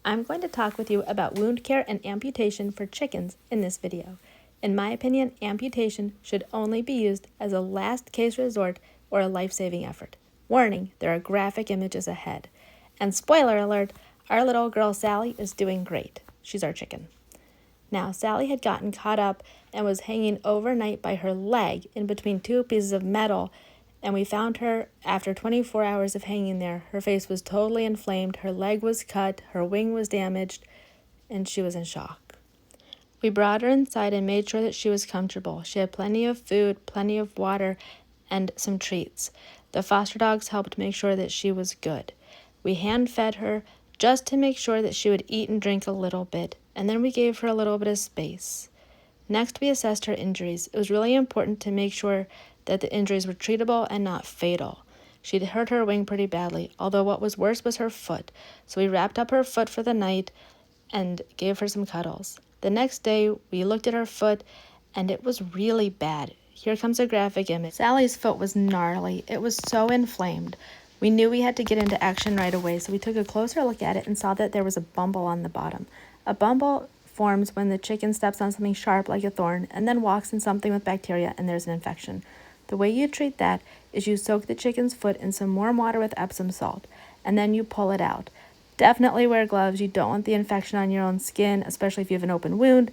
I'm going to talk with you about wound care and amputation for chickens in this video. In my opinion, amputation should only be used as a last case resort or a life-saving effort. Warning, there are graphic images ahead. And spoiler alert, our little girl Sally is doing great. She's our chicken. Now, Sally had gotten caught up and was hanging overnight by her leg in between two pieces of metal, and we found her after 24 hours of hanging there. Her face was totally inflamed, her leg was cut, her wing was damaged, and she was in shock. We brought her inside and made sure that she was comfortable. She had plenty of food, plenty of water, and some treats. The foster dogs helped make sure that she was good. We hand-fed her just to make sure that she would eat and drink a little bit, and then we gave her a little bit of space. Next, we assessed her injuries. It was really important to make sure that the injuries were treatable and not fatal. She'd hurt her wing pretty badly, although what was worse was her foot. So we wrapped up her foot for the night and gave her some cuddles. The next day, we looked at her foot, and it was really bad. Here comes a graphic image. Sally's foot was gnarly. It was so inflamed. We knew we had to get into action right away, so we took a closer look at it and saw that there was a bumble on the bottom. A bumble forms when the chicken steps on something sharp like a thorn and then walks in something with bacteria and there's an infection. The way you treat that is you soak the chicken's foot in some warm water with Epsom salt, and then you pull it out. Definitely wear gloves. You don't want the infection on your own skin, especially if you have an open wound.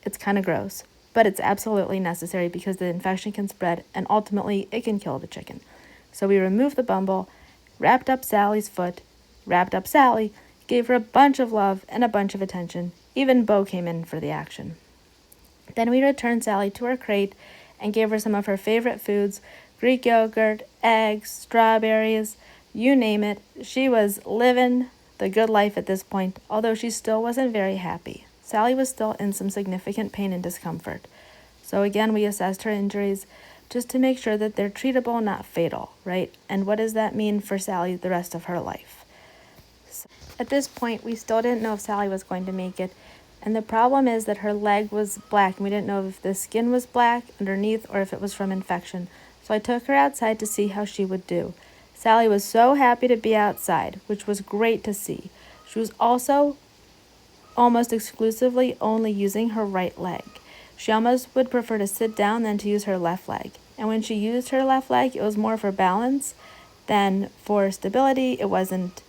It's kind of gross, but it's absolutely necessary because the infection can spread and ultimately it can kill the chicken. So we removed the bumble, wrapped up Sally's foot, wrapped up Sally, gave her a bunch of love and a bunch of attention. Even Bo came in for the action. Then we returned Sally to her crate and gave her some of her favorite foods, Greek yogurt, eggs, strawberries, you name it. She was living the good life at this point, although she still wasn't very happy. Sally was still in some significant pain and discomfort. So again, we assessed her injuries just to make sure that they're treatable, not fatal, right? And what does that mean for Sally the rest of her life? At this point, we still didn't know if Sally was going to make it, and the problem is that her leg was black, and we didn't know if the skin was black underneath or if it was from infection. So I took her outside to see how she would do. Sally was so happy to be outside, which was great to see. She was also almost exclusively only using her right leg. She almost would prefer to sit down than to use her left leg. And when she used her left leg, it was more for balance than for stability. It wasn't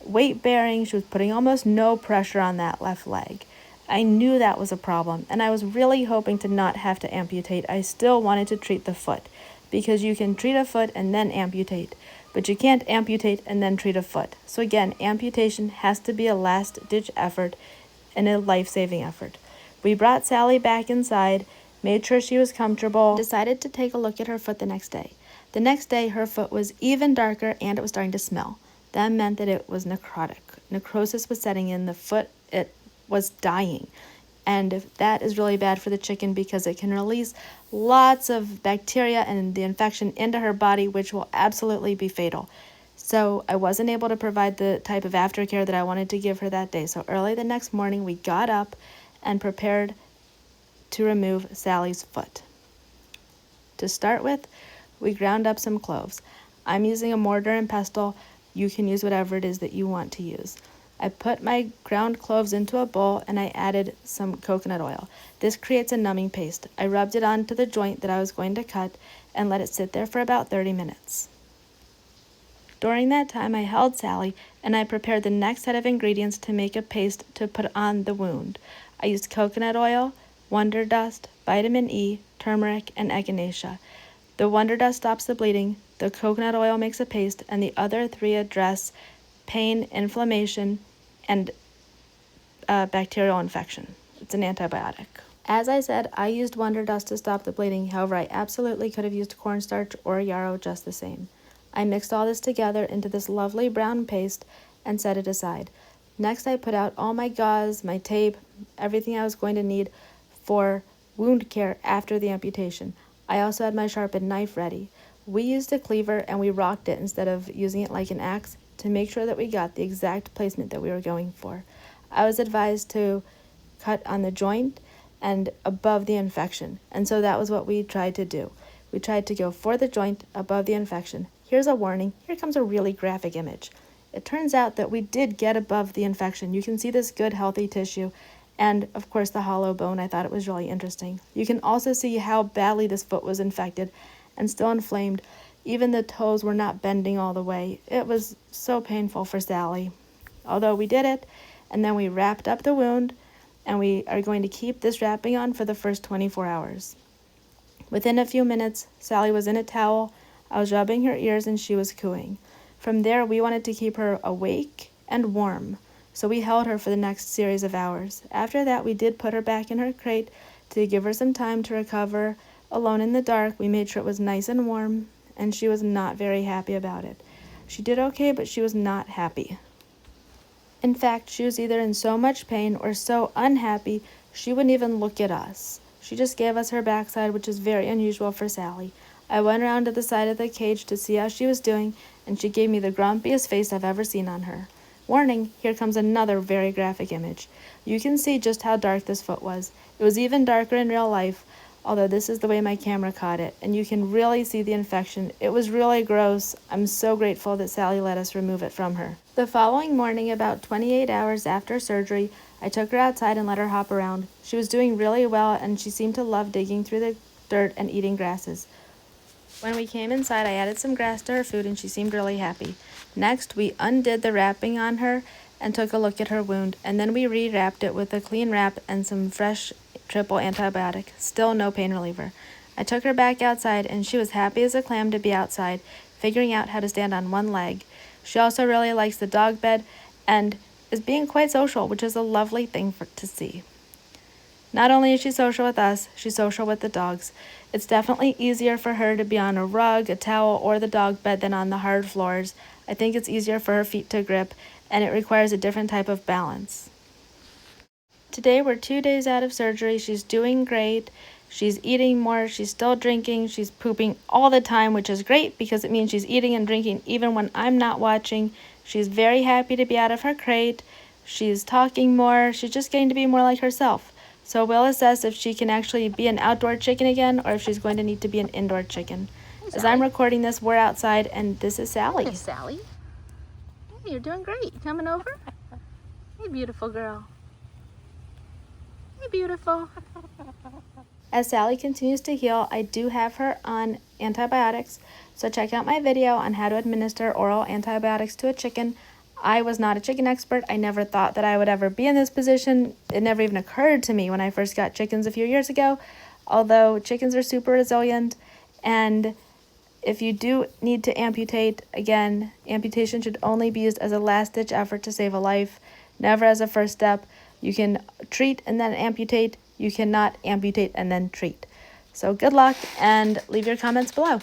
weight bearing. She was putting almost no pressure on that left leg. I knew that was a problem, and I was really hoping to not have to amputate. I still wanted to treat the foot, because you can treat a foot and then amputate, but you can't amputate and then treat a foot. So again, amputation has to be a last-ditch effort and a life-saving effort. We brought Sally back inside, made sure she was comfortable, decided to take a look at her foot the next day. The next day, her foot was even darker and it was starting to smell. That meant that it was necrotic. Necrosis was setting in. The foot, it was dying. And that is really bad for the chicken because it can release lots of bacteria and the infection into her body, which will absolutely be fatal. So I wasn't able to provide the type of aftercare that I wanted to give her that day. So early the next morning, we got up and prepared to remove Sally's foot. To start with, we ground up some cloves. I'm using a mortar and pestle. You can use whatever it is that you want to use. I put my ground cloves into a bowl and I added some coconut oil. This creates a numbing paste. I rubbed it onto the joint that I was going to cut and let it sit there for about 30 minutes. During that time, I held Sally and I prepared the next set of ingredients to make a paste to put on the wound. I used coconut oil, Wonder Dust, vitamin E, turmeric, and echinacea. The Wonder Dust stops the bleeding, the coconut oil makes a paste, and the other three address pain, inflammation, and bacterial infection. It's an antibiotic. As I said, I used Wonder Dust to stop the bleeding. However, I absolutely could have used cornstarch or yarrow just the same. I mixed all this together into this lovely brown paste and set it aside. Next, I put out all my gauze, my tape, everything I was going to need for wound care after the amputation. I also had my sharpened knife ready. We used a cleaver and we rocked it instead of using it like an axe to make sure that we got the exact placement that we were going for. I was advised to cut on the joint and above the infection, and so that was what we tried to do. We tried to go for the joint above the infection. Here's a warning. Here comes a really graphic image. It turns out that we did get above the infection. You can see this good, healthy tissue, and of course the hollow bone. I thought it was really interesting. You can also see how badly this foot was infected and still inflamed. Even the toes were not bending all the way. It was so painful for Sally. Although we did it, and then we wrapped up the wound, and we are going to keep this wrapping on for the first 24 hours. Within a few minutes, Sally was in a towel. I was rubbing her ears and she was cooing. From there, we wanted to keep her awake and warm, so we held her for the next series of hours. After that, we did put her back in her crate to give her some time to recover. Alone in the dark, we made sure it was nice and warm, and she was not very happy about it. She did okay, but she was not happy. In fact, she was either in so much pain or so unhappy, she wouldn't even look at us. She just gave us her backside, which is very unusual for Sally. I went around to the side of the cage to see how she was doing, and she gave me the grumpiest face I've ever seen on her. Warning, here comes another very graphic image. You can see just how dark this foot was. It was even darker in real life, although this is the way my camera caught it, and you can really see the infection. It was really gross. I'm so grateful that Sally let us remove it from her. The following morning, about 28 hours after surgery, I took her outside and let her hop around. She was doing really well, and she seemed to love digging through the dirt and eating grasses. When we came inside, I added some grass to her food, and she seemed really happy. Next, we undid the wrapping on her and took a look at her wound, and then we rewrapped it with a clean wrap and some fresh triple antibiotic. Still no pain reliever. I took her back outside, and she was happy as a clam to be outside, figuring out how to stand on one leg. She also really likes the dog bed and is being quite social, which is a lovely thing to see. Not only is she social with us, she's social with the dogs. It's definitely easier for her to be on a rug, a towel, or the dog bed than on the hard floors. I think it's easier for her feet to grip, and it requires a different type of balance. Today we're 2 days out of surgery. She's doing great. She's eating more. She's still drinking. She's pooping all the time, which is great because it means she's eating and drinking even when I'm not watching. She's very happy to be out of her crate. She's talking more. She's just getting to be more like herself. So we'll assess if she can actually be an outdoor chicken again or if she's going to need to be an indoor chicken. As I'm recording this, we're outside, and this is Sally. Hey, Sally. Hey, you're doing great. You coming over? Hey, beautiful girl. Hey, beautiful. As Sally continues to heal, I do have her on antibiotics, so check out my video on how to administer oral antibiotics to a chicken. I was not a chicken expert. I never thought that I would ever be in this position. It never even occurred to me when I first got chickens a few years ago, although chickens are super resilient, and if you do need to amputate, again, amputation should only be used as a last-ditch effort to save a life, never as a first step. You can treat and then amputate. You cannot amputate and then treat. So good luck, and leave your comments below.